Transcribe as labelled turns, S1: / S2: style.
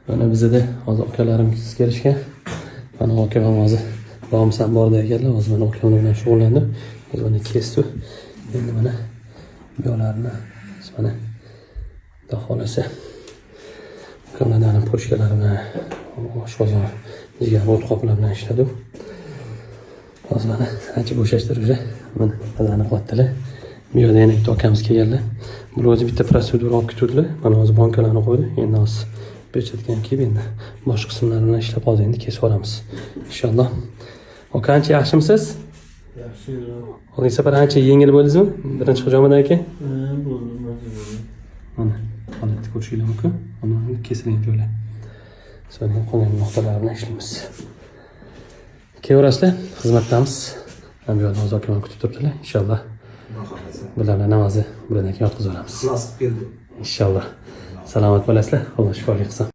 S1: Mana bizda hozir akalarimiz kelishgan. Mana akam hozir bomisan bordi ekanlar. Hozir mana akam bilan shug'ullandim. Hozir mana kesdi. Endi mana bu yo'llarni mana xudo xolasa kamerani pochkalari bilan oshqozon jigar o't qoplar bilan ishladim. Hozir mana ancha bo'shashtirib mana qadani qilyaptilar. Bu yerda yana bitta akamiz kelganlar. Bular o'zi bitta prosedura olib ketdilar. Mana hozir bankalarni qo'ydi. Endi hozir pechatgan kiyib endi boshqa qismlari bilan ishlab hozir endi kesib olamiz. Inshaalloh. Aka ancha yaxshimisiz?
S2: Yaxshi.
S1: Oldingi safar ancha yengil bo'ldingizmi? Birinchi hijomidan aka?
S2: Bo'ldim.
S1: Mana holatni ko'rishingiz mumkin. Mana kesilgan joylar. Sonra qolgan nuqtalar bilan ishlaymiz. Kelaverasizlar, xizmatdamiz. Ham bu yerda hozir akam kutib turibdilar. Inshaalloh. Bularni namozni buradan keyin yotqizib olamiz.
S2: Xullas qilib keldim.
S1: Inshaalloh. Salomat bo'lasizlar. Alloh shifolik qilsin.